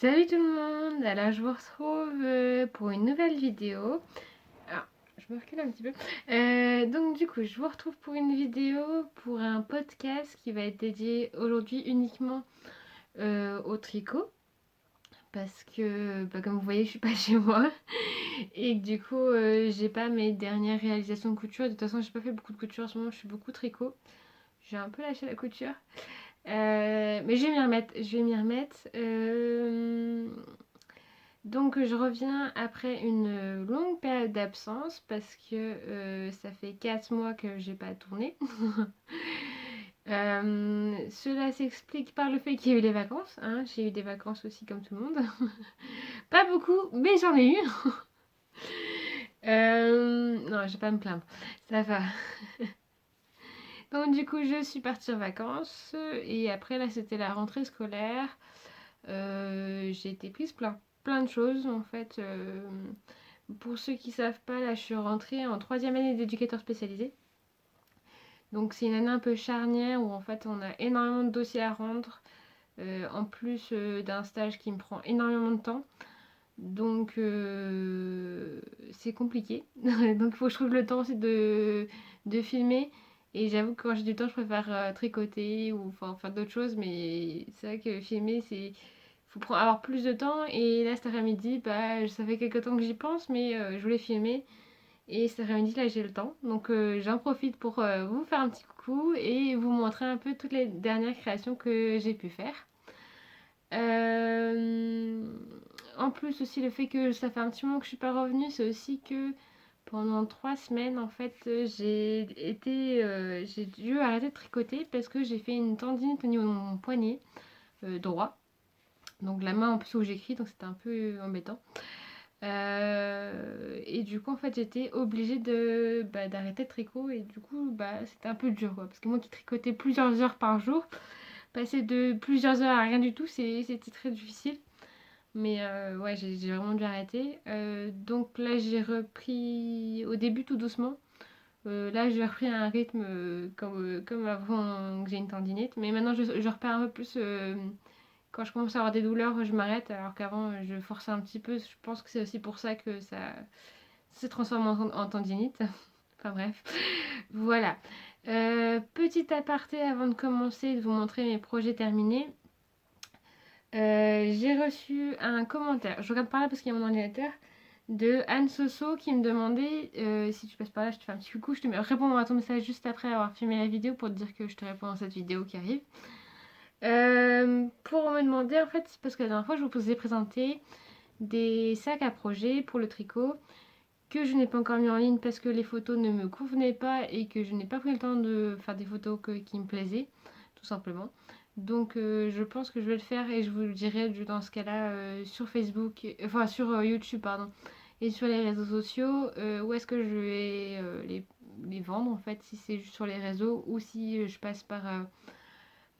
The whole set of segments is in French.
Salut tout le monde, alors je vous retrouve pour une nouvelle vidéo. Alors, je me recule un petit peu. Donc du coup, je vous retrouve pour une vidéo, pour un podcast qui va être dédié aujourd'hui uniquement au tricot. Parce que, comme vous voyez, je suis pas chez moi. Et que du coup, j'ai pas mes dernières réalisations de couture. De toute façon, j'ai pas fait beaucoup de couture en ce moment, je suis beaucoup tricot. J'ai un peu lâché la couture. Mais je vais m'y remettre. Je vais m'y remettre. Donc je reviens après une longue période d'absence parce que ça fait 4 mois que j'ai pas tourné. Cela s'explique par le fait qu'il y a eu les vacances, hein. J'ai eu des vacances aussi comme tout le monde. Pas beaucoup, mais j'en ai eu. Non, je vais pas me plaindre, ça va. Donc du coup, je suis partie en vacances et après là, c'était la rentrée scolaire. J'ai été prise plein de choses en fait. Pour ceux qui ne savent pas, là je suis rentrée en troisième année d'éducateur spécialisé. Donc c'est une année un peu charnière où en fait on a énormément de dossiers à rendre, en plus d'un stage qui me prend énormément de temps. Donc c'est compliqué. Donc il faut que je trouve le temps aussi de filmer. Et j'avoue que quand j'ai du temps, je préfère tricoter ou faire d'autres choses. Mais c'est vrai que filmer, faut avoir plus de temps. Et là, cet après-midi, bah, ça fait quelques temps que j'y pense, mais je voulais filmer. Et cet après-midi, là, j'ai le temps. Donc j'en profite pour vous faire un petit coucou et vous montrer un peu toutes les dernières créations que j'ai pu faire. Euh, En plus aussi le fait que ça fait un petit moment que je suis pas revenue, c'est aussi que pendant 3 semaines en fait j'ai dû arrêter de tricoter parce que j'ai fait une tendinite au niveau de mon poignet droit. Donc la main en plus où j'écris, donc c'était un peu embêtant. Et du coup en fait j'étais obligée d'arrêter de tricot et du coup c'était un peu dur quoi, parce que moi qui tricotais plusieurs heures par jour, passer de plusieurs heures à rien du tout c'était très difficile. Mais ouais, j'ai vraiment dû arrêter. Donc là, j'ai repris au début tout doucement. Là, j'ai repris un rythme comme avant que j'ai une tendinite. Mais maintenant, je repars un peu plus. Quand je commence à avoir des douleurs, je m'arrête. Alors qu'avant, je forçais un petit peu. Je pense que c'est aussi pour ça que ça se transforme en tendinite. Enfin bref. Voilà. Petit aparté avant de commencer, de vous montrer mes projets terminés. J'ai reçu un commentaire, je regarde par là parce qu'il y a mon ordinateur, de Anne Soso qui me demandait si tu passes par là, je te fais un petit coucou, je te réponds à ton message juste après avoir filmé la vidéo pour te dire que je te réponds dans cette vidéo qui arrive. Pour me demander, en fait, c'est parce que la dernière fois, je vous ai présenté des sacs à projet pour le tricot que je n'ai pas encore mis en ligne parce que les photos ne me convenaient pas et que je n'ai pas pris le temps de faire des photos qui me plaisaient, tout simplement. Donc je pense que je vais le faire et je vous le dirai dans ce cas-là sur Facebook, enfin sur YouTube pardon, et sur les réseaux sociaux, où est-ce que je vais les vendre en fait, si c'est juste sur les réseaux ou si je passe par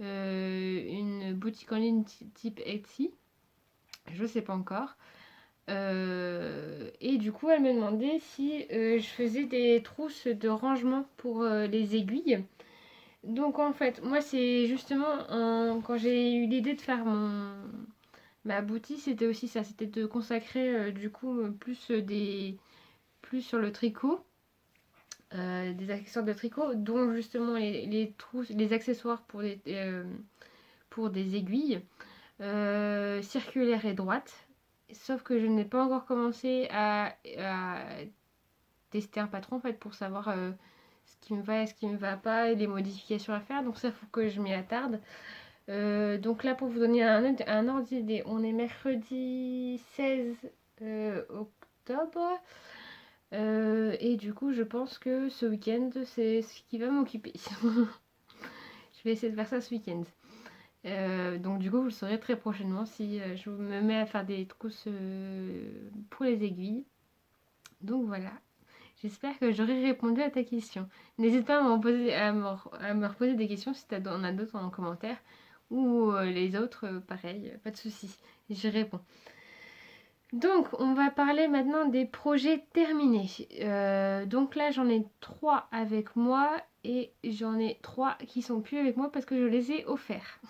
une boutique en ligne type Etsy, je sais pas encore. Et du coup, elle me demandait si je faisais des trousses de rangement pour les aiguilles. Donc en fait, moi c'est justement quand j'ai eu l'idée de faire ma boutique, c'était aussi ça, c'était de consacrer du coup plus sur le tricot, des accessoires de tricot, dont justement les trousses, les accessoires pour des aiguilles circulaires et droites. Sauf que je n'ai pas encore commencé à tester un patron en fait pour savoir ce qui me va et ce qui me va pas et les modifications à faire. Donc ça, faut que je m'y attarde. Donc là, pour vous donner un ordre d'idée, on est mercredi 16 octobre. Et du coup, je pense que ce week-end, c'est ce qui va m'occuper. Je vais essayer de faire ça ce week-end. Donc du coup, vous le saurez très prochainement si je me mets à faire des trousses pour les aiguilles. Donc voilà, j'espère que j'aurai répondu à ta question. N'hésite pas à me reposer des questions si tu en as d'autres en commentaire. Ou les autres, pareil, pas de soucis, j'y réponds. Donc, on va parler maintenant des projets terminés. Donc là, j'en ai 3 avec moi et j'en ai 3 qui sont plus avec moi parce que je les ai offerts.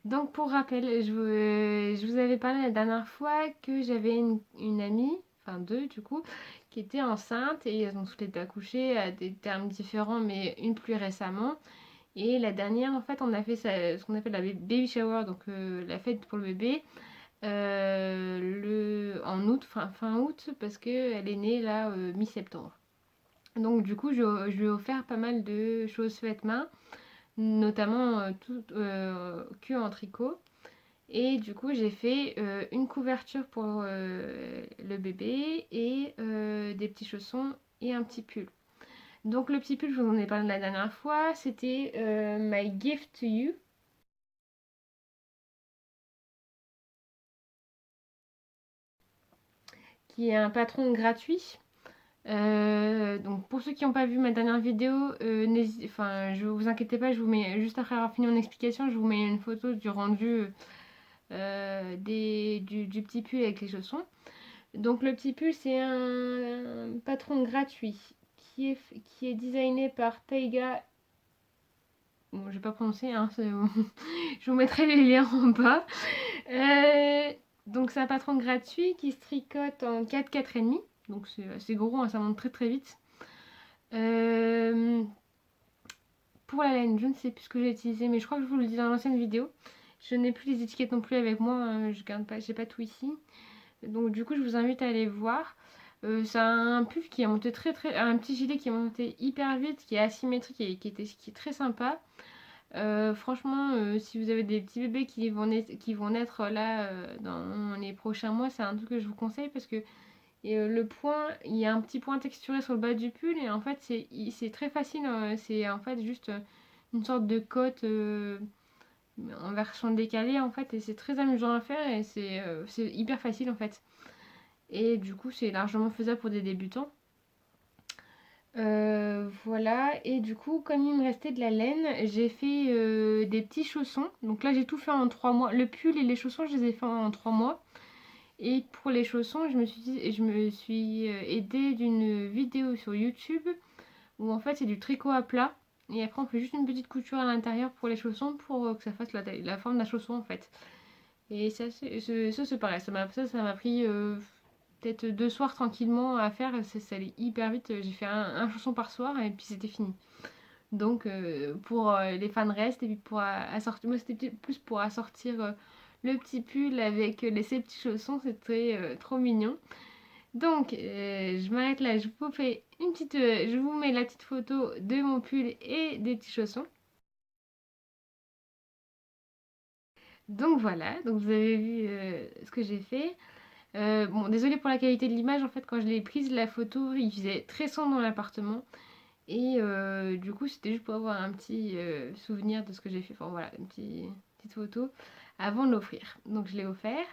Donc pour rappel, je vous avais parlé la dernière fois que j'avais une amie, enfin deux du coup, qui était enceinte et elles ont toutes les deux accouché à des termes différents, mais une plus récemment. Et la dernière, en fait, on a fait ce qu'on appelle la baby shower, donc la fête pour le bébé, en août, fin août, parce qu'elle est née là mi-septembre. Donc du coup, je lui ai offert pas mal de choses faites main, notamment tout que en tricot. Et du coup, j'ai fait une couverture pour le bébé et des petits chaussons et un petit pull. Donc le petit pull, je vous en ai parlé la dernière fois, c'était My Gift to You, qui est un patron gratuit. Donc pour ceux qui n'ont pas vu ma dernière vidéo, enfin, je vous inquiétez pas, je vous mets juste après avoir fini mon explication, je vous mets une photo du rendu du petit pull avec les chaussons. Donc le petit pull, c'est un patron gratuit qui est designé par Taiga. Bon, je vais pas prononcer, hein, je vous mettrai les liens en bas. Euh, donc c'est un patron gratuit qui se tricote en 4,5. Donc c'est assez gros, hein, ça monte très très vite. Euh, pour la laine, je ne sais plus ce que j'ai utilisé, mais je crois que je vous le dis dans l'ancienne vidéo. Je n'ai plus les étiquettes non plus avec moi, hein, je garde pas, j'ai pas tout ici. Donc du coup, je vous invite à aller voir. C'est un pull qui est monté un petit gilet qui est monté hyper vite, qui est asymétrique et qui est très sympa. Franchement, si vous avez des petits bébés qui vont naître là dans les prochains mois, c'est un truc que je vous conseille parce que le point, il y a un petit point texturé sur le bas du pull et en fait c'est très facile. C'est en fait juste une sorte de cotte en version décalée en fait et c'est très amusant à faire et c'est hyper facile en fait. Et du coup c'est largement faisable pour des débutants. Voilà, et du coup, comme il me restait de la laine, j'ai fait des petits chaussons. Donc là, j'ai tout fait en 3 mois. Le pull et les chaussons, je les ai fait en 3 mois. Et pour les chaussons, je me suis aidée d'une vidéo sur YouTube où en fait c'est du tricot à plat. Et après, on fait juste une petite couture à l'intérieur pour les chaussons pour que ça fasse la forme d'un chausson en fait. Et ça, c'est pareil. Ça m'a pris peut-être 2 soirs tranquillement à faire. Ça allait hyper vite. J'ai fait un chausson par soir et puis c'était fini. Donc pour les fans restent et puis pour assortir, moi c'était plus pour assortir le petit pull avec ces petits chaussons, c'était trop mignon. Donc je m'arrête là, je vous mets la petite photo de mon pull et des petits chaussons. Donc voilà, donc vous avez vu ce que j'ai fait. Bon, désolée pour la qualité de l'image, en fait, quand je l'ai prise, la photo, il faisait très sombre dans l'appartement. Et du coup, c'était juste pour avoir un petit souvenir de ce que j'ai fait. Enfin voilà, petite photo avant de l'offrir. Donc je l'ai offert.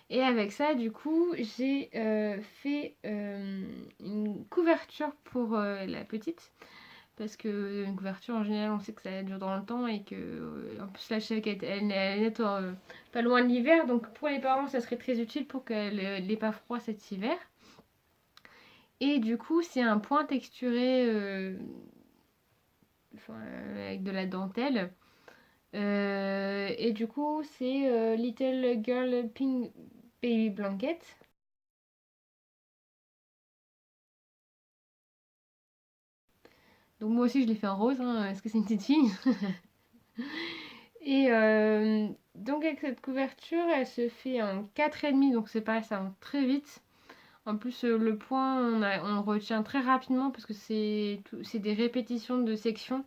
Et avec ça, du coup, j'ai fait une couverture pour la petite. Parce que une couverture, en général, on sait que ça dure dans le temps et que, en plus, la chèvre, elle est pas loin de l'hiver. Donc, pour les parents, ça serait très utile pour qu'elle n'ait pas froid cet hiver. Et du coup, c'est un point texturé enfin, avec de la dentelle. Et du coup, c'est Little Girl Pink Baby Blanket. Donc, moi aussi, je l'ai fait en rose, hein, parce que c'est une petite fille. Et donc avec cette couverture, elle se fait en 4,5, donc c'est pareil, ça monte très vite. En plus, le point, on le retient très rapidement parce que c'est des répétitions de sections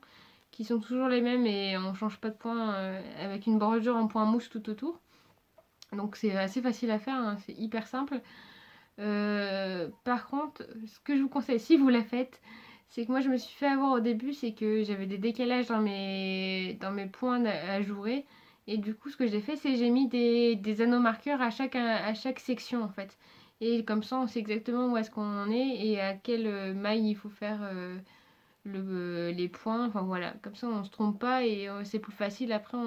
qui sont toujours les mêmes et on change pas de point avec une bordure en point mousse tout autour. Donc c'est assez facile à faire, hein, c'est hyper simple. Par contre, ce que je vous conseille, si vous la faites, c'est que moi je me suis fait avoir au début, c'est que j'avais des décalages dans mes points à jouer. Et du coup, ce que j'ai fait, c'est que j'ai mis des anneaux marqueurs à chaque section en fait. Et comme ça, on sait exactement où est-ce qu'on en est et à quelle maille il faut faire les points. Enfin voilà, comme ça, on se trompe pas et c'est plus facile après.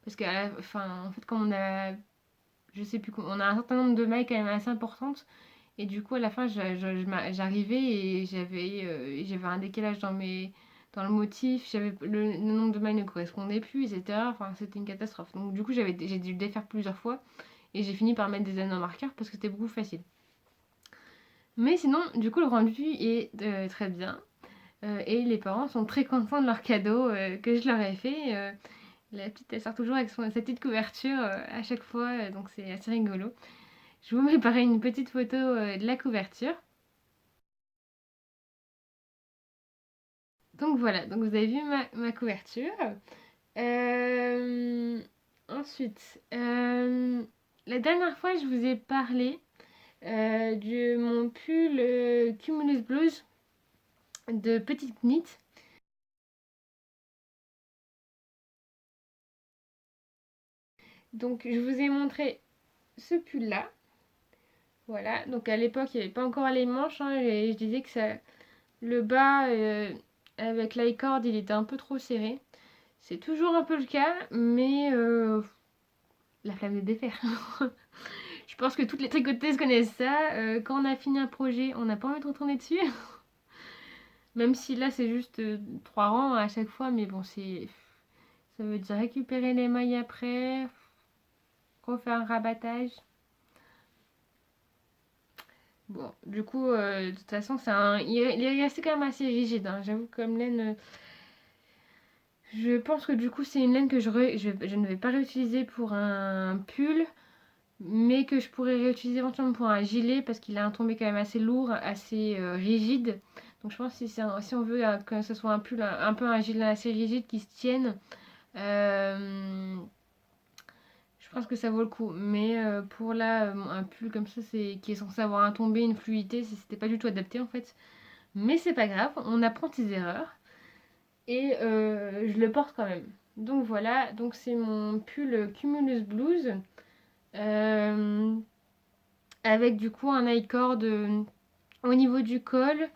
Parce qu'à la fin, en fait, comme on a, je sais plus, on a un certain nombre de mailles quand même assez importantes. Et du coup, à la fin, j'arrivais et j'avais un décalage dans le motif, le nombre de mailles ne correspondait plus, etc. Enfin, c'était une catastrophe. Donc du coup, j'ai dû le défaire plusieurs fois et j'ai fini par mettre des anneaux marqueurs parce que c'était beaucoup facile. Mais sinon, du coup, le rendu est très bien. Et les parents sont très contents de leur cadeau que je leur ai fait. La petite, elle sort toujours avec sa petite couverture à chaque fois, donc c'est assez rigolo. Je vous mets pareil une petite photo de la couverture. Donc voilà, donc vous avez vu ma couverture. Euh, ensuite, la dernière fois, je vous ai parlé de mon pull Cumulus Blues de Petite Knit. Donc je vous ai montré ce pull là. Voilà, donc à l'époque il n'y avait pas encore les manches, hein, et je disais que le bas avec l'i-cord il était un peu trop serré. C'est toujours un peu le cas, mais la flamme de défaire. Je pense que toutes les tricoteuses connaissent ça. Quand on a fini un projet, on n'a pas envie de retourner dessus. Même si là c'est juste 3 rangs à chaque fois, mais bon, ça veut dire récupérer les mailles après, refaire un rabattage. Bon, du coup, de toute façon, il est resté quand même assez rigide, hein. J'avoue, comme laine, je pense que du coup, c'est une laine que je ne vais pas réutiliser pour un pull, mais que je pourrais réutiliser éventuellement pour un gilet parce qu'il a un tombé quand même assez lourd, assez rigide. Donc, je pense que si on veut que ce soit un pull, un peu un gilet assez rigide qui se tienne, euh, je pense que ça vaut le coup. Mais pour là, un pull comme ça, qui est censé avoir un tombé, une fluidité, c'était pas du tout adapté en fait. Mais c'est pas grave, on apprend ses erreurs et je le porte quand même. Donc voilà, donc c'est mon pull Cumulus Blues avec du coup un i-cord au niveau du col,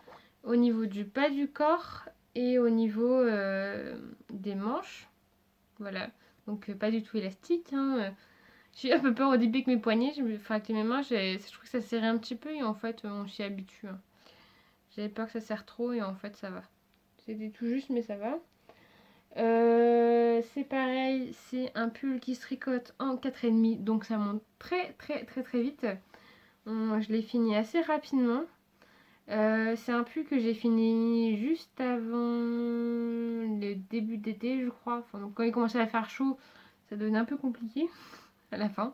au niveau du bas du corps et au niveau des manches. Voilà, donc pas du tout élastique, hein. J'ai eu un peu peur au début avec mes poignets, enfin avec mes mains, je trouve que ça serrait un petit peu et en fait on s'y habitue, hein. J'avais peur que ça serre trop et en fait ça va. C'était tout juste mais ça va. C'est pareil, c'est un pull qui se tricote en 4,5, donc ça monte très très très très vite. Je l'ai fini assez rapidement. C'est un pull que j'ai fini juste avant le début d'été, je crois. Enfin, donc quand il commençait à faire chaud, ça devenait un peu compliqué à la fin.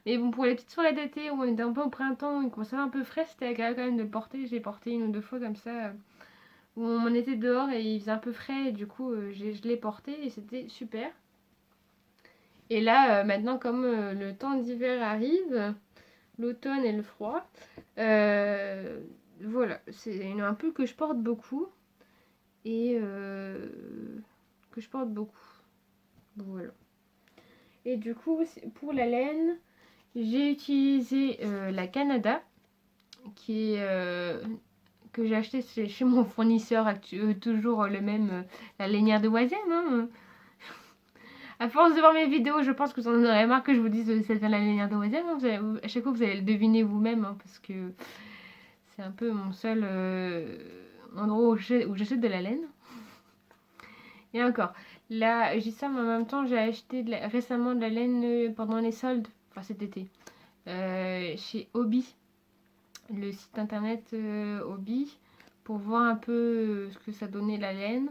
Mais bon, pour les petites soirées d'été où on était un peu au printemps, il commençait à faire un peu frais, c'était agréable quand même de le porter. J'ai porté une ou deux fois comme ça, où on était dehors et il faisait un peu frais, et du coup, je l'ai porté et c'était super. Et là, maintenant, comme le temps d'hiver arrive, l'automne et le froid, euh, voilà, c'est un pull que je porte beaucoup et que je porte beaucoup. Voilà. Et du coup, pour la laine, j'ai utilisé la Canada, qui est que j'ai acheté chez mon fournisseur toujours le même, la lainière de Oisem, hein. À force de voir mes vidéos, je pense que vous en aurez marre que je vous dise ça vient de la lainière de Oisem, hein. À chaque fois, vous allez le deviner vous-même, hein, parce que c'est un peu mon seul endroit où j'achète de la laine. Et encore, là, j'ai ça, mais en même temps, j'ai acheté récemment de la laine pendant les soldes, enfin cet été, chez Hobby, le site internet Hobby, pour voir un peu ce que ça donnait la laine.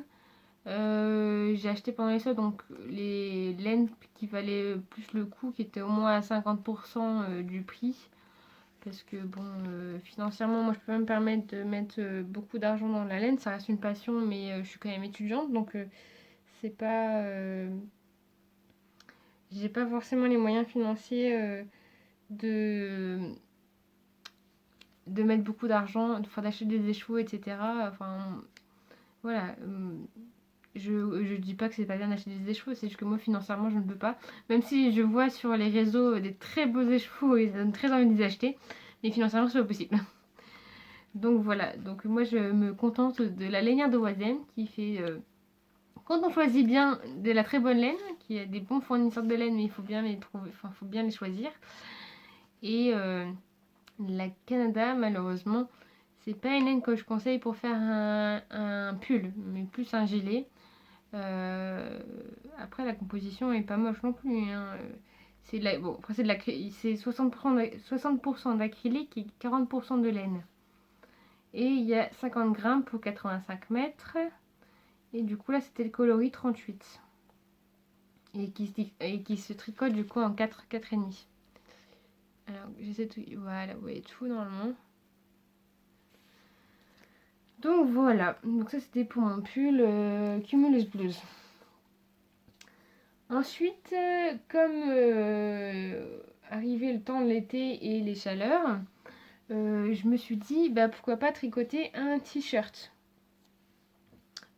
J'ai acheté pendant les soldes donc les laines qui valaient plus le coup, qui étaient au moins à 50% du prix. Parce que bon, financièrement, moi je peux pas me permettre de mettre beaucoup d'argent dans la laine. Ça reste une passion, mais je suis quand même étudiante, donc c'est pas, j'ai pas forcément les moyens financiers de mettre beaucoup d'argent, enfin, d'acheter des échevaux, etc. Enfin, voilà. Je dis pas que c'est pas bien d'acheter des échevaux, c'est juste que moi financièrement je ne peux pas. Même si je vois sur les réseaux des très beaux échevaux et ça donne très envie de les acheter, mais financièrement c'est pas possible. Donc voilà, donc moi je me contente de la lainière de Oisem qui fait, quand on choisit bien de la très bonne laine, qui a des bons fournisseurs de laine, mais il faut bien les trouver, enfin il faut bien les choisir. Et la Canada malheureusement C'est pas une laine que je conseille pour faire un pull, mais plus un gilet. Après, la composition est pas moche non plus, hein. C'est de la, bon, après, c'est 60% d'acrylique et 40% de laine. Et il y a 50 grammes pour 85 mètres. Et du coup, là, c'était le coloris 38. Et qui se tricote du coup en 4,5. Alors, j'essaie tout. Voilà, vous voyez tout normalement. Donc voilà. Donc ça, c'était pour mon pull Cumulus Blues. Ensuite, comme arrivé le temps de l'été et les chaleurs, je me suis dit, bah, pourquoi pas tricoter un t-shirt.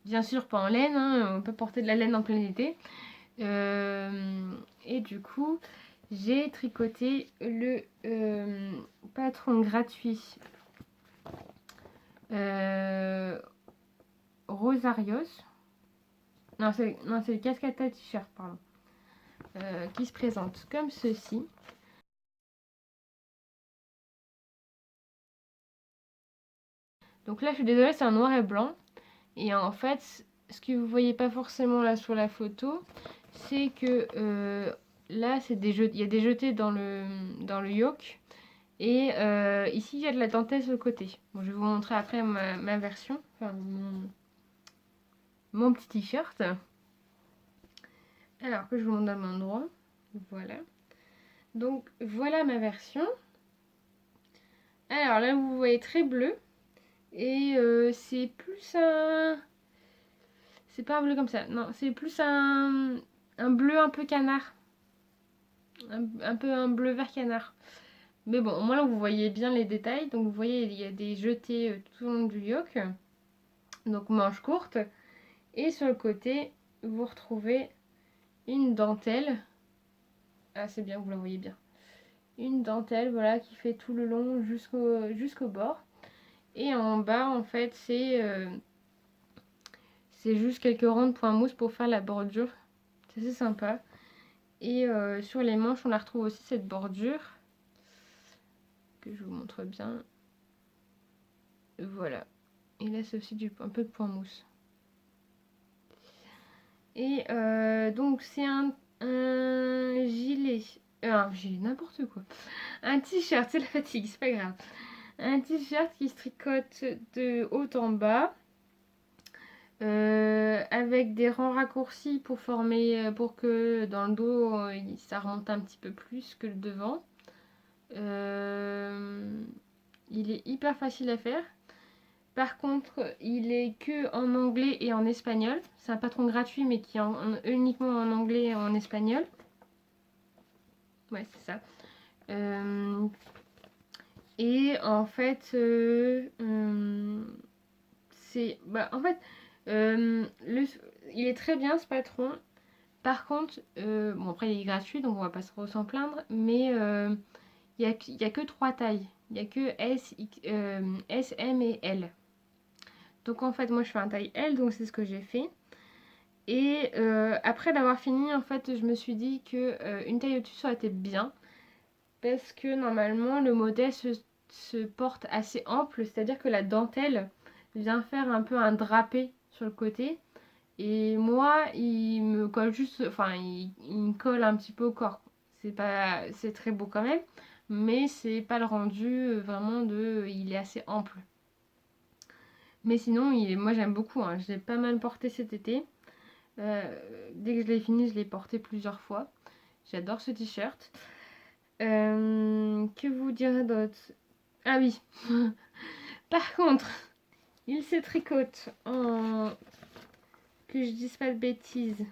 Bien sûr, pas en laine, hein, on peut porter de la laine en plein été. Et du coup, j'ai tricoté le patron gratuit Rosarios. Non, c'est le Cascata t-shirt, pardon. Qui se présente comme ceci. Donc là, je suis désolée, c'est un noir et blanc. Et en fait, ce que vous voyez pas forcément là sur la photo, c'est que là, il y a des jetés dans le yoke. Et ici, il y a de la dentelle sur le côté. Bon, je vais vous montrer après ma version, enfin mon petit t-shirt. Alors que je vous montre dans l'endroit. Voilà. Donc, voilà ma version. Alors là, vous voyez très bleu. Et c'est plus un... C'est pas un bleu comme ça. Non, c'est plus un bleu un peu canard. Un peu un bleu vert canard. Mais bon, au moins là, vous voyez bien les détails. Donc, vous voyez, il y a des jetés tout au long du yoke. Donc, manche courte. Et sur le côté, vous retrouvez une dentelle. Ah, c'est bien, vous la voyez bien. Une dentelle, voilà, qui fait tout le long jusqu'au bord. Et en bas, en fait, c'est juste quelques rangs de points mousse pour faire la bordure. C'est assez sympa. Et sur les manches, on la retrouve aussi, cette bordure. Que je vous montre bien. Voilà. Et là, c'est aussi un peu de point mousse. Et donc, c'est un gilet. Un gilet, n'importe quoi. Un t-shirt, c'est la fatigue, c'est pas grave. Un t-shirt qui se tricote de haut en bas. Avec des rangs raccourcis pour pour que dans le dos, ça remonte un petit peu plus que le devant. Il est hyper facile à faire. Par contre, il est que en anglais et en espagnol. C'est un patron gratuit, mais qui est uniquement en anglais et en espagnol. Ouais, c'est ça. Et en fait, c'est... Bah, en fait, il est très bien ce patron. Par contre, bon après il est gratuit, donc on va pas trop s'en plaindre, mais il y a que 3 tailles. Il n'y a que S, M et L. Donc en fait, moi je fais un taille L, donc c'est ce que j'ai fait. Et après l'avoir fini, en fait, je me suis dit que une taille au-dessus ça aurait été bien. Parce que normalement, le modèle se porte assez ample, c'est-à-dire que la dentelle vient faire un peu un drapé sur le côté. Et moi, il me colle juste, enfin, il me colle un petit peu au corps. C'est très beau quand même, mais c'est pas le rendu vraiment il est assez ample. Mais sinon, moi j'aime beaucoup, hein. Je l'ai pas mal porté cet été. Dès que je l'ai fini, je l'ai porté plusieurs fois. J'adore ce t-shirt. Que vous dire d'autre? Ah oui. Par contre, il se tricote en... Que je dise pas de bêtises.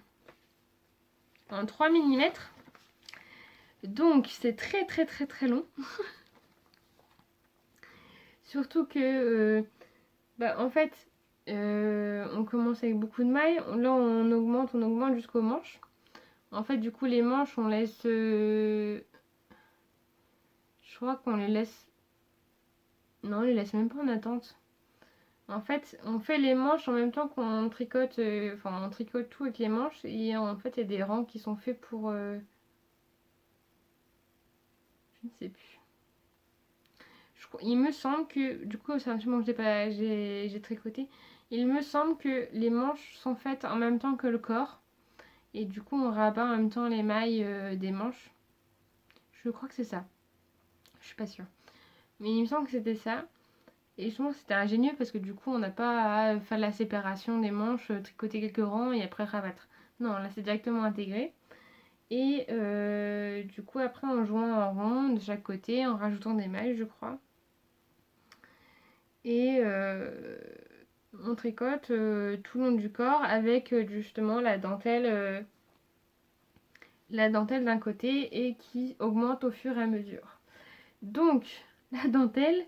En 3 mm. Donc c'est très très très très long. Surtout que en fait on commence avec beaucoup de mailles. Là on augmente jusqu'aux manches. En fait du coup les manches on laisse je crois qu'on les laisse. Non, on les laisse même pas en attente. En fait, on fait les manches en même temps qu'on tricote, on tricote tout avec les manches et en fait il y a des rangs qui sont faits pour je ne sais plus. il me semble que, du coup, c'est un moment que j'ai tricoté. Il me semble que les manches sont faites en même temps que le corps. Et du coup, on rabat en même temps les mailles des manches. Je crois que c'est ça. Je suis pas sûre. Mais il me semble que c'était ça. Et je trouve que c'était ingénieux parce que du coup, on n'a pas à faire la séparation des manches, tricoter quelques rangs et après rabattre. Non, là, c'est directement intégré. Et du coup, après, on joint en rond de chaque côté en rajoutant des mailles, je crois. Et on tricote tout le long du corps avec justement la dentelle d'un côté et qui augmente au fur et à mesure. Donc, la dentelle,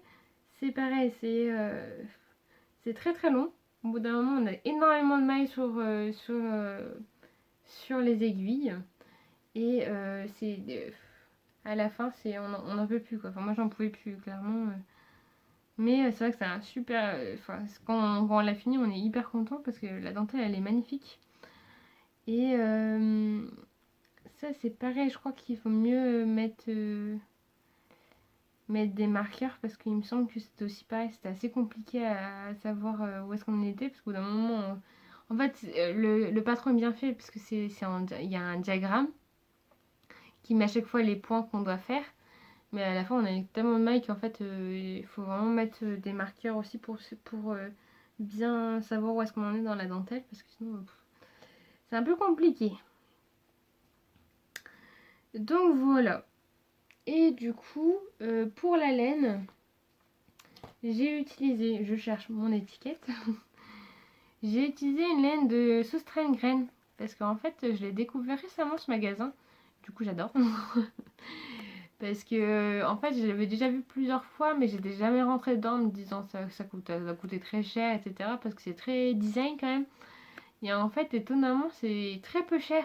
c'est pareil, c'est très très long. Au bout d'un moment, on a énormément de mailles sur les aiguilles. Et à la fin, on n'en peut plus, quoi. Enfin, moi, j'en pouvais plus, clairement. Mais c'est vrai que c'est un super... Enfin, quand on l'a fini, on est hyper content parce que la dentelle, elle est magnifique. Et ça, c'est pareil. Je crois qu'il faut mieux mettre des marqueurs parce qu'il me semble que c'était aussi pareil. C'était assez compliqué à savoir où est-ce qu'on était parce qu'au bout d'un moment... En fait, le patron est bien fait parce que il y a un diagramme qui met à chaque fois les points qu'on doit faire. Mais à la fin, on a tellement de mailles qu'en fait, il faut vraiment mettre des marqueurs aussi pour bien savoir où est-ce qu'on en est dans la dentelle. Parce que sinon, c'est un peu compliqué. Donc voilà. Et du coup, pour la laine, j'ai utilisé, je cherche mon étiquette, j'ai utilisé une laine de Soustrain Grain. Parce qu'en fait, je l'ai découvert récemment ce magasin. Du coup, j'adore. Parce que, en fait, je l'avais déjà vu plusieurs fois, mais j'étais jamais rentrée dedans en me disant ça coûtait très cher, etc. Parce que c'est très design quand même. Et en fait, étonnamment, c'est très peu cher.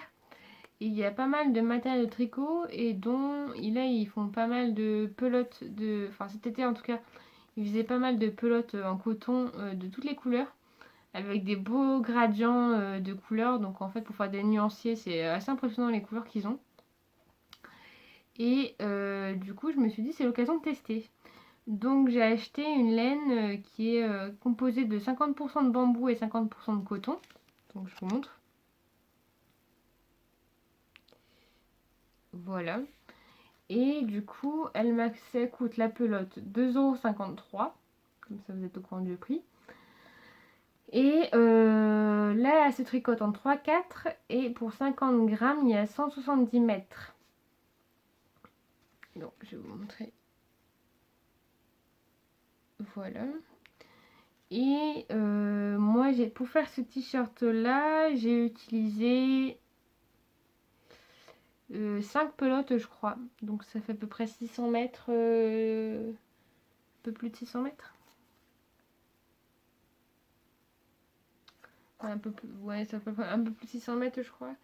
Et il y a pas mal de matériel de tricot et dont là, ils font pas mal de pelotes Enfin, cet été en tout cas, ils faisaient pas mal de pelotes en coton de toutes les couleurs. Avec des beaux gradients de couleurs. Donc en fait, pour faire des nuanciers, c'est assez impressionnant les couleurs qu'ils ont. Et du coup, je me suis dit, c'est l'occasion de tester. Donc j'ai acheté une laine qui est composée de 50% de bambou et 50% de coton. Donc je vous montre. Voilà. Et du coup, ça coûte la pelote 2,53 €. Comme ça, vous êtes au courant du prix. Et là, elle se tricote en 3-4. Et pour 50 grammes, il y a 170 mètres. Donc, je vais vous montrer. Voilà. Et moi, pour faire ce t-shirt là, j'ai utilisé 5 pelotes, je crois. Donc ça fait à peu près 600 mètres, un peu plus de 600 mètres. Un peu plus, ouais, ça fait un peu plus de 600 mètres, je crois.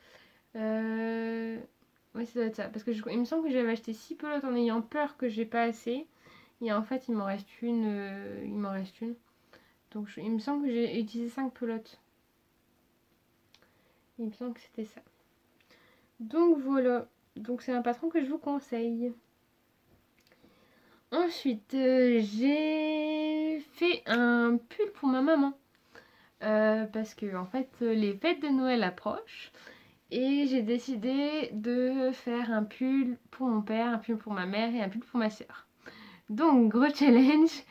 Ouais, ça doit être ça. Parce que il me semble que j'avais acheté 6 pelotes en ayant peur que j'ai pas assez. Et en fait, il m'en reste une. Donc il me semble que j'ai utilisé 5 pelotes. Il me semble que c'était ça. Donc voilà. Donc c'est un patron que je vous conseille. Ensuite, j'ai fait un pull pour ma maman. Parce que en fait, les fêtes de Noël approchent. Et j'ai décidé de faire un pull pour mon père, un pull pour ma mère et un pull pour ma soeur. Donc, gros challenge.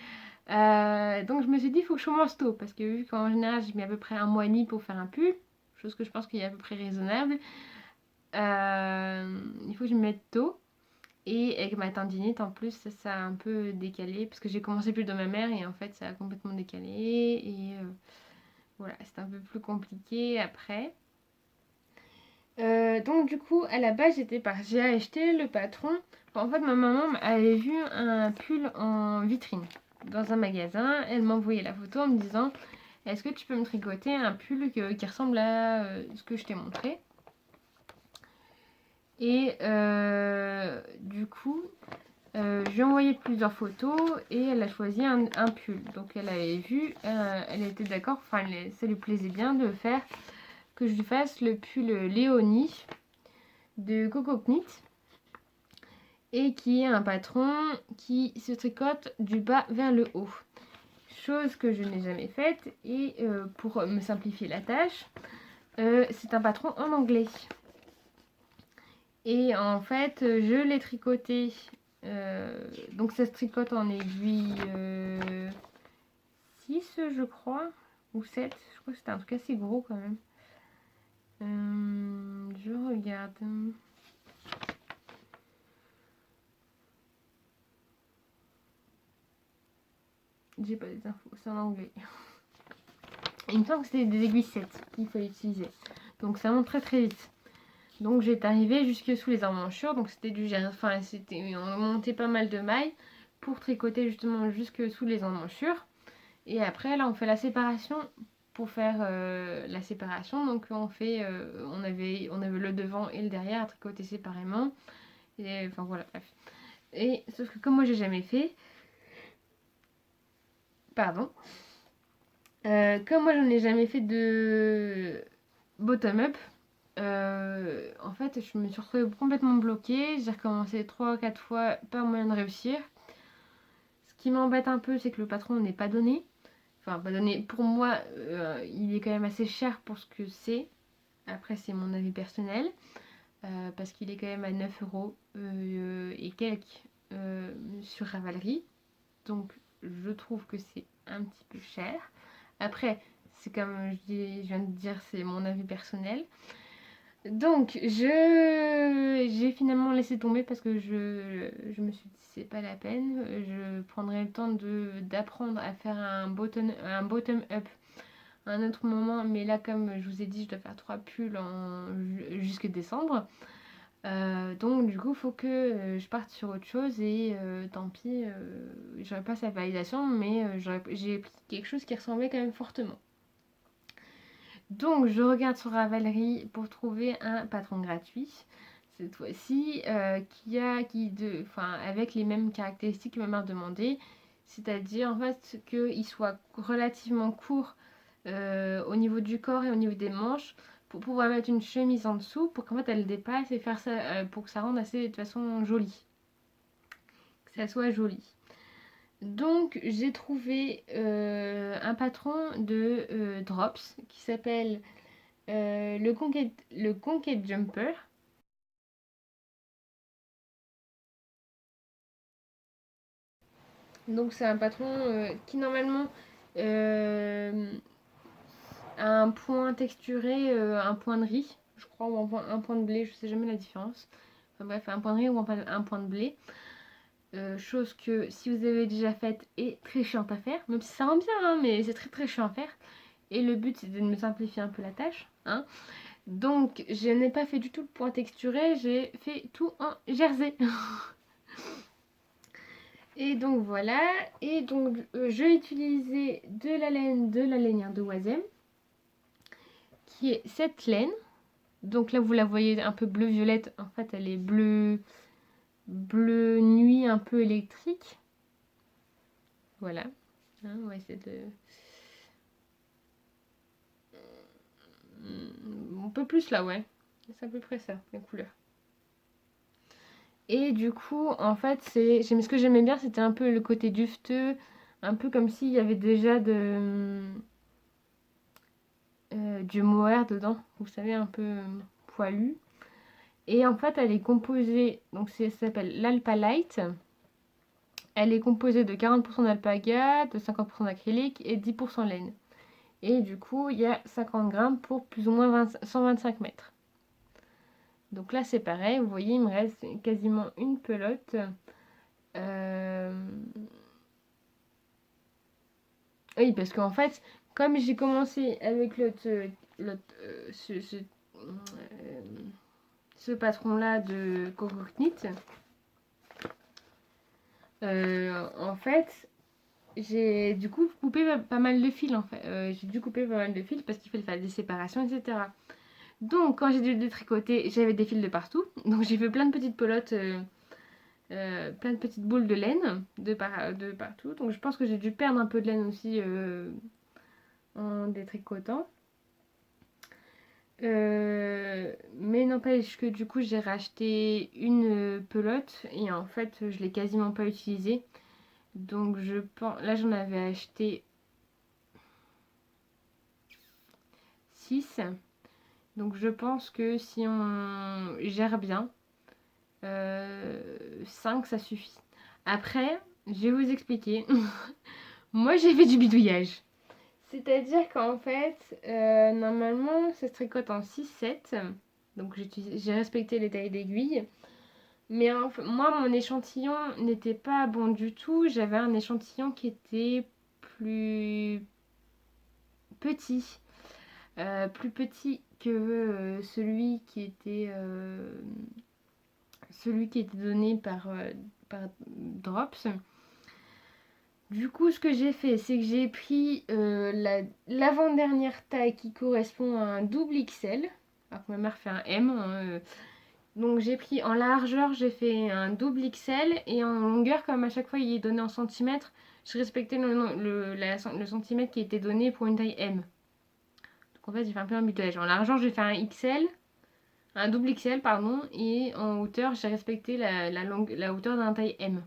Donc je me suis dit, il faut que je commence tôt. Parce que vu qu'en général, j'ai mis à peu près un mois et demi pour faire un pull. Chose que je pense qu'il est à peu près raisonnable. Il faut que je me mette tôt. Et avec ma tendinite, en plus, ça a un peu décalé. Parce que j'ai commencé plus de ma mère et en fait, ça a complètement décalé. Et voilà, c'est un peu plus compliqué après. Donc du coup, à la base, j'ai acheté le patron. En fait, ma maman avait vu un pull en vitrine dans un magasin. Elle m'a envoyé la photo en me disant, est-ce que tu peux me tricoter un pull qui ressemble à ce que je t'ai montré? Et du coup, je lui ai envoyé plusieurs photos et elle a choisi un pull. Donc elle avait vu, elle était d'accord, enfin ça lui plaisait bien que je lui fasse le pull Léonie de Coco Knit. et qui est un patron qui se tricote du bas vers le haut. Chose que je n'ai jamais faite, et pour me simplifier la tâche, c'est un patron en anglais. Et en fait, je l'ai tricoté. Donc ça se tricote en aiguille 6, je crois, ou 7. Je crois que c'était un truc assez gros quand même. Je regarde. J'ai pas des infos, c'est en anglais. Il me semble que c'était des aiguilles 7 qu'il fallait utiliser. Donc ça monte très très vite. Donc j'étais arrivée jusque sous les emmanchures. Donc c'était du gel. Enfin, on montait pas mal de mailles pour tricoter justement jusque sous les emmanchures. Et après là on fait la séparation. Pour faire la séparation, donc on fait, on avait le devant et le derrière à tricoter séparément. Et enfin voilà, bref. Et sauf que comme moi j'ai jamais fait, pardon, comme moi j'en ai jamais fait de bottom-up, en fait je me suis retrouvée complètement bloquée. J'ai recommencé 3-4 fois, pas moyen de réussir. Ce qui m'embête un peu, c'est que le patron n'est pas donné. Enfin, pas donné. Pour moi, il est quand même assez cher pour ce que c'est. Après, c'est mon avis personnel. Parce qu'il est quand même à 9 euros et quelques sur Ravelry. Donc, je trouve que c'est un petit peu cher. Après, c'est comme je viens de dire, c'est mon avis personnel. Donc, j'ai finalement laissé tomber parce que je me suis dit, c'est pas la peine. Je prendrai le temps d'apprendre à faire un bottom-up à un autre moment. Mais là, comme je vous ai dit, je dois faire 3 pulls jusque décembre. Donc du coup il faut que je parte sur autre chose et tant pis, j'aurais pas sa validation mais j'ai pris quelque chose qui ressemblait quand même fortement. Donc je regarde sur Ravelry pour trouver un patron gratuit cette fois-ci avec les mêmes caractéristiques que ma mère demandait, c'est-à-dire en fait qu'il soit relativement court au niveau du corps et au niveau des manches, pour pouvoir mettre une chemise en dessous pour qu'en fait elle dépasse et faire ça pour que ça rende assez de façon jolie, que ça soit joli. Donc j'ai trouvé un patron de drops qui s'appelle le Conquet Jumper. Donc c'est un patron qui normalement euh, a un point texturé, un point de riz, je crois, ou un point de blé, je sais jamais la différence. Enfin bref, un point de riz ou un point de blé. Chose que si vous avez déjà faite est très chiante à faire, même si ça rend bien, hein, mais c'est très très chiant à faire. Et le but c'est de me simplifier un peu la tâche. Hein. Donc je n'ai pas fait du tout le point texturé, j'ai fait tout en jersey. Et donc voilà, et donc j'ai utilisé de la laine de Oisem, qui est cette laine. Donc là vous la voyez un peu bleu-violette, en fait elle est bleu nuit un peu électrique. Voilà. Hein, on va essayer de... Un peu plus là, ouais. C'est à peu près ça, les couleurs. Et du coup, en fait, ce que j'aimais bien, c'était un peu le côté dufteux, un peu comme s'il y avait déjà du mohair dedans, vous savez, un peu poilu. Et en fait, elle est composée, donc ça s'appelle l'Alpa Light. Elle est composée de 40% d'alpaga, de 50% d'acrylique et 10% laine. Et du coup, il y a 50 grammes pour plus ou moins 125 mètres. Donc là, c'est pareil. Vous voyez, il me reste quasiment une pelote. Oui, parce qu'en fait, comme j'ai commencé avec ce patron-là de Coco Knit, en fait, j'ai du coup coupé pas mal de fils. En fait. J'ai dû couper pas mal de fils parce qu'il fallait faire des séparations, etc. Donc, quand j'ai dû détricoter, j'avais des fils de partout. Donc, j'ai fait plein de petites pelotes, plein de petites boules de laine de partout. Donc, je pense que j'ai dû perdre un peu de laine aussi en détricotant. Mais n'empêche que du coup j'ai racheté une pelote et en fait je l'ai quasiment pas utilisée. Donc je pense, là j'en avais acheté 6. Donc je pense que si on gère bien, 5 ça suffit. Après, je vais vous expliquer. Moi j'ai fait du bidouillage. C'est-à-dire qu'en fait, normalement ça se tricote en 6-7. Donc j'ai respecté les tailles d'aiguille. Mais moi, mon échantillon n'était pas bon du tout. J'avais un échantillon qui était plus petit. Plus petit que celui qui était donné par Drops. Du coup, ce que j'ai fait, c'est que j'ai pris l'avant-dernière taille qui correspond à un double XL. Alors que ma mère fait un M. Donc j'ai pris en largeur, j'ai fait un double XL et en longueur, comme à chaque fois il est donné en centimètres, je respectais le centimètre qui était donné pour une taille M. Donc en fait j'ai fait un peu un bidouillage. En largeur j'ai fait un XL, un double XL pardon, et en hauteur j'ai respecté la hauteur d'un taille M.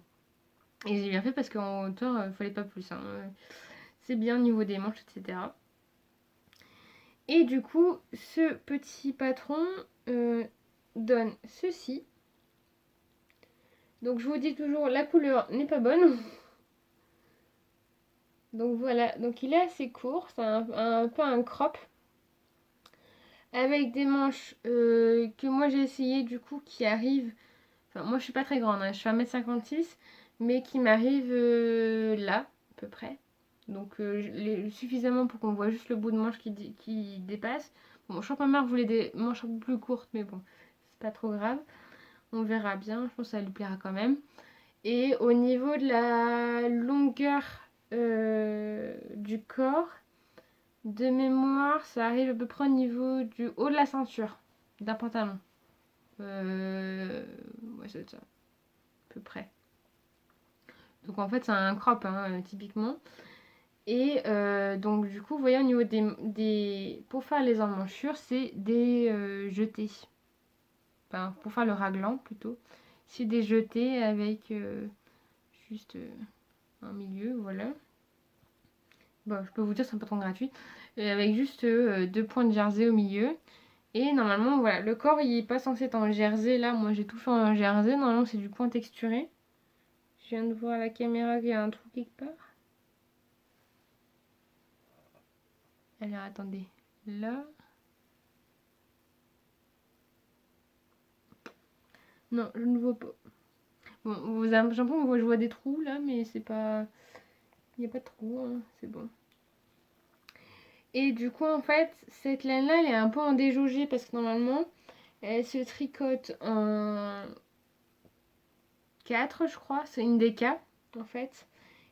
Et j'ai bien fait parce qu'en hauteur il fallait pas plus. Hein. C'est bien au niveau des manches, etc. Et du coup ce petit patron donne ceci. Donc je vous dis toujours, la couleur n'est pas bonne. Donc voilà, donc il est assez court, c'est un peu un crop. Avec des manches que moi j'ai essayé du coup qui arrivent. Enfin moi je suis pas très grande, hein, je fais 1m56, mais qui m'arrivent là, à peu près. Donc suffisamment pour qu'on voit juste le bout de manche qui dépasse. Bon, je crois que ma mère voulait des manches un peu plus courtes, mais bon, c'est pas trop grave. On verra bien, je pense que ça lui plaira quand même. Et au niveau de la longueur du corps, de mémoire, ça arrive à peu près au niveau du haut de la ceinture d'un pantalon. Ouais, c'est ça, à peu près. Donc en fait, c'est un crop, hein, typiquement. Et donc du coup, vous voyez, au niveau pour faire les emmanchures, c'est des jetés. Enfin, pour faire le raglan, plutôt. C'est des jetés avec juste un milieu, voilà. Bon, je peux vous dire, c'est un patron gratuit. Avec juste 2 points de jersey au milieu. Et normalement, voilà, le corps, il est pas censé être en jersey. Là, moi, j'ai tout fait en jersey. Normalement, c'est du point texturé. Je viens de voir à la caméra qu'il y a un trou quelque part. Alors, attendez. Là. Non, je ne vois pas. Bon, j'ai l'impression que je vois des trous, là, mais c'est pas... Il n'y a pas de trou, hein, c'est bon. Et du coup, en fait, cette laine-là, elle est un peu en déjaugée parce que normalement, elle se tricote en 4, je crois. C'est une déca, en fait.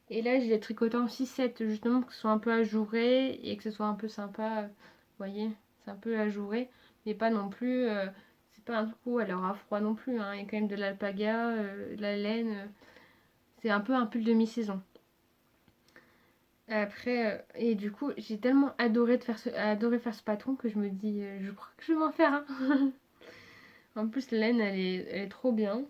Et là, je l'ai tricoté en 6-7, justement, pour que ce soit un peu ajouré et que ce soit un peu sympa. Vous voyez, c'est un peu ajouré, mais pas non plus... c'est pas un truc où elle aura froid non plus. Hein. Il y a quand même de l'alpaga, de la laine. C'est un peu un pull de mi-saison. Après, et du coup, j'ai tellement adoré faire ce patron que je me dis, je crois que je vais m'en faire un. En plus, la laine, elle est trop bien.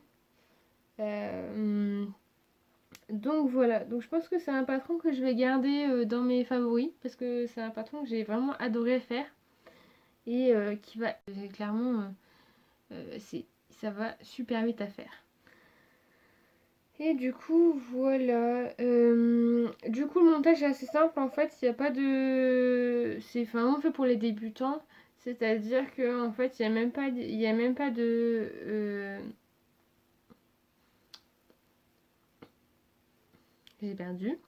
Donc voilà, donc je pense que c'est un patron que je vais garder dans mes favoris parce que c'est un patron que j'ai vraiment adoré faire et qui va clairement, ça va super vite à faire. Et du coup, voilà. Du coup, le montage est assez simple. En fait, il n'y a pas de... C'est vraiment fait pour les débutants. C'est-à-dire qu'en fait, il y a même pas de... J'ai perdu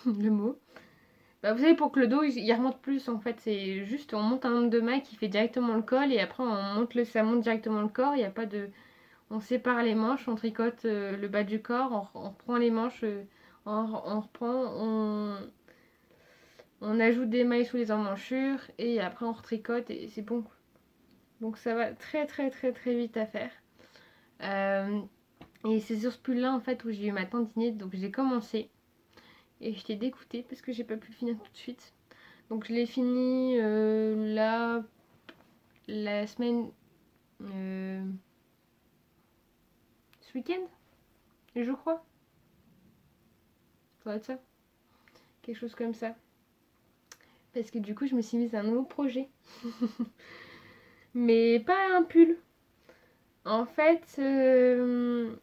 le mot. Bah, vous savez, pour que le dos il remonte plus, en fait, c'est juste on monte un nombre de mailles qui fait directement le col et après ça monte directement le corps. Il n'y a pas de... On sépare les manches, on tricote le bas du corps, on reprend les manches, on reprend, on ajoute des mailles sous les emmanchures et après on retricote et c'est bon. Donc ça va très très très très vite à faire. Et c'est sur ce pull là en fait où j'ai eu ma tendinite, donc j'ai commencé et j'étais dégoûtée parce que j'ai pas pu le finir tout de suite. Donc je l'ai fini là la semaine... ce week-end, je crois. Ça doit être ça. Quelque chose comme ça. Parce que du coup, je me suis mise à un nouveau projet. Mais pas un pull. En fait, je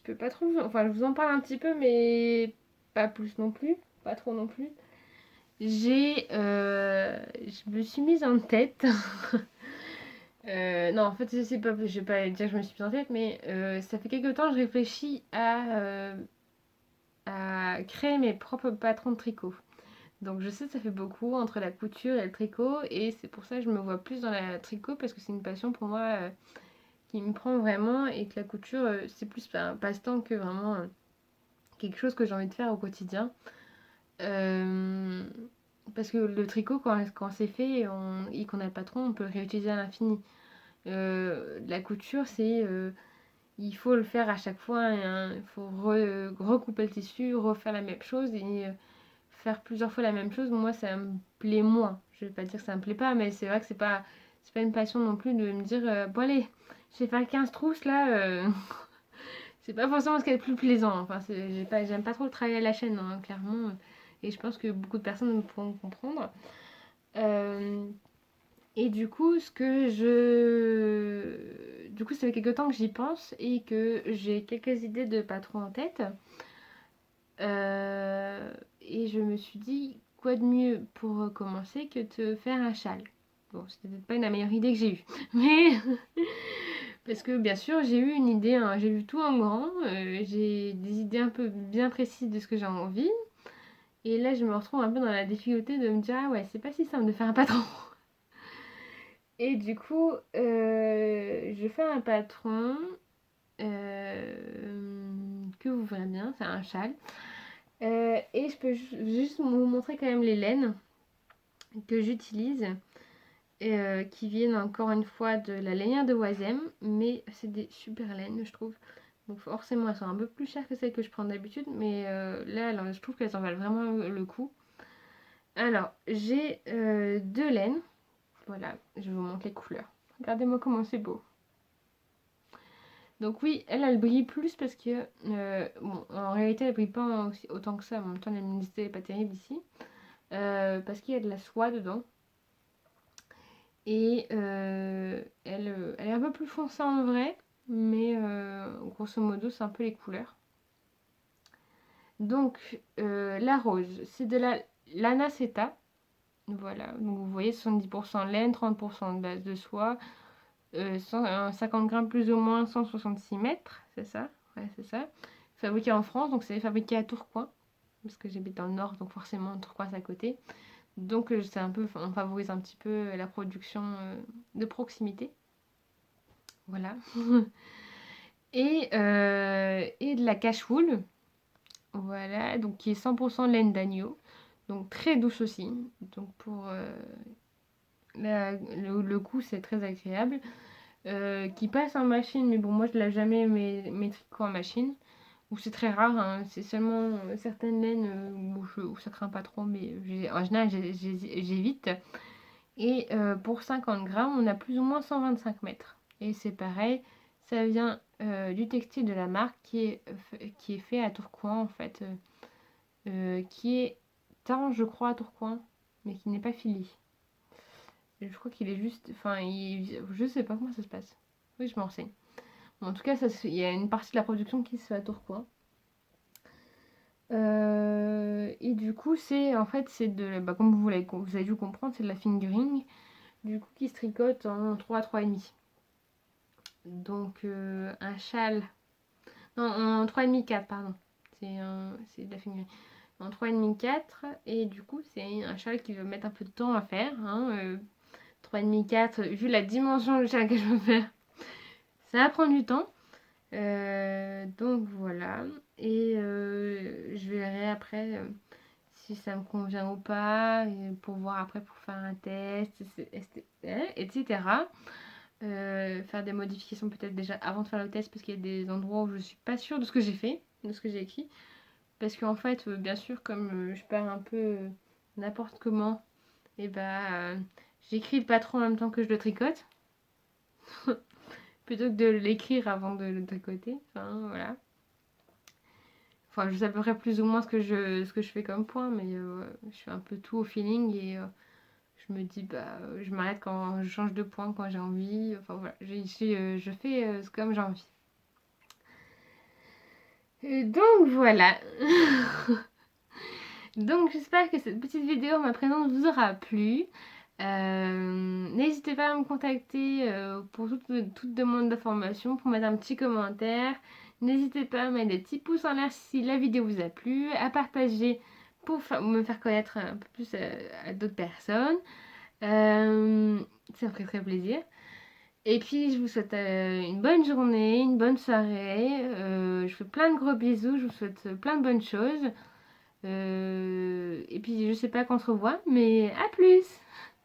peux pas trop... Enfin, je vous en parle un petit peu, mais pas plus non plus. Pas trop non plus. Je me suis mise en tête. Non, en fait, je vais pas dire que je me suis mise en tête, mais ça fait quelques temps que je réfléchis à créer mes propres patrons de tricot. Donc je sais que ça fait beaucoup entre la couture et le tricot, et c'est pour ça que je me vois plus dans la tricot, parce que c'est une passion pour moi qui me prend vraiment, et que la couture, c'est plus un passe-temps que vraiment quelque chose que j'ai envie de faire au quotidien. Parce que le tricot, quand c'est fait et qu'on a le patron, on peut le réutiliser à l'infini. La couture, il faut le faire à chaque fois, hein. Il faut recouper le tissu, refaire la même chose, et faire plusieurs fois la même chose, moi ça me plaît moins. Je vais pas dire que ça me plaît pas, mais c'est vrai que c'est pas une passion non plus de me dire bon allez, je vais faire 15 trousses là. C'est pas forcément ce qui est le plus plaisant. Enfin, j'aime pas trop le travail à la chaîne, hein, clairement. Et je pense que beaucoup de personnes pourront comprendre. Euh, et du coup, Du coup, ça fait quelques temps que j'y pense et que j'ai quelques idées de patrons en tête. Et je me suis dit, quoi de mieux pour commencer que de faire un châle. Bon, c'était peut-être pas la meilleure idée que j'ai eue. Mais parce que bien sûr, j'ai eu une idée, hein, j'ai vu tout en grand. J'ai des idées un peu bien précises de ce que j'ai envie. Et là, je me retrouve un peu dans la difficulté de me dire, ah ouais, c'est pas si simple de faire un patron. Et du coup, je fais un patron que vous verrez bien, c'est un châle. Et je peux juste vous montrer quand même les laines que j'utilise, qui viennent encore une fois de la lainière de Oisem, mais c'est des super laines, je trouve. Donc forcément, elles sont un peu plus chères que celles que je prends d'habitude, mais là, alors, je trouve qu'elles en valent vraiment le coup. Alors, j'ai deux laines. Voilà, je vais vous montrer les couleurs. Regardez-moi comment c'est beau. Donc oui, elle brille plus parce que, bon, en réalité, elle brille pas autant que ça. En même temps, la luminosité n'est pas terrible ici. Parce qu'il y a de la soie dedans. Et elle est un peu plus foncée en vrai, mais grosso modo, c'est un peu les couleurs. Donc, la rose, c'est de la l'anaceta. Voilà, donc vous voyez 70% laine, 30% de base de soie, 50 grammes plus ou moins, 166 mètres, c'est ça? Ouais, c'est ça. Fabriqué en France, donc c'est fabriqué à Tourcoing, parce que j'habite dans le nord, donc forcément Tourcoing c'est à côté. Donc c'est un peu, on favorise un petit peu la production de proximité. Voilà. Et de la cache-wool. Voilà, donc qui est 100% laine d'agneau. Donc très douce aussi. Donc pour le goût, c'est très agréable. Qui passe en machine, mais bon, moi je l'ai jamais mes tricots en machine. Ou c'est très rare, hein. C'est seulement certaines laines où ça craint pas trop, mais en général j'évite. Et pour 50 grammes, on a plus ou moins 125 mètres. Et c'est pareil, ça vient du textile de la marque qui est fait à Tourcoing en fait. Qui est Tarange, je crois, à Tourcoing, mais qui n'est pas Philly. Je crois qu'il est juste. Enfin, je sais pas comment ça se passe. Oui, je me renseigne. Bon, en tout cas, il y a une partie de la production qui se fait à Tourcoing. Et du coup, c'est de. Bah, comme vous avez dû comprendre, c'est de la fingering. Du coup, qui se tricote en 3 à 3,5. Donc, un châle. Non, en 3,5 4, pardon. C'est de la fingering. En 3,5 4. Et du coup, c'est un châle qui va mettre un peu de temps à faire. Hein, 3,5 4, vu la dimension du châle que je veux faire, ça va prendre du temps. Donc voilà. Et je verrai après si ça me convient ou pas, pour voir après pour faire un test, etc. Faire des modifications peut-être déjà avant de faire le test, parce qu'il y a des endroits où je suis pas sûre de ce que j'ai fait, de ce que j'ai écrit. Parce qu'en fait, bien sûr, comme je pars un peu n'importe comment, et bah j'écris le patron en même temps que je le tricote. plutôt que de l'écrire avant de le tricoter. Enfin, voilà. Enfin, je sais à peu près plus ou moins ce que je fais comme point, mais je fais un peu tout au feeling et je me dis, bah, je m'arrête quand je change de point, quand j'ai envie. Enfin, voilà, je fais comme j'ai envie. Donc, voilà. Donc, j'espère que cette petite vidéo, ma présence vous aura plu. N'hésitez pas à me contacter pour toute demande d'information, pour mettre un petit commentaire. N'hésitez pas à mettre des petits pouces en l'air si la vidéo vous a plu, à partager pour me faire connaître un peu plus à d'autres personnes. Ça me ferait très plaisir. Et puis, je vous souhaite une bonne journée, une bonne soirée. Je fais plein de gros bisous, je vous souhaite plein de bonnes choses. Et puis, je sais pas quand on se revoit, mais à plus!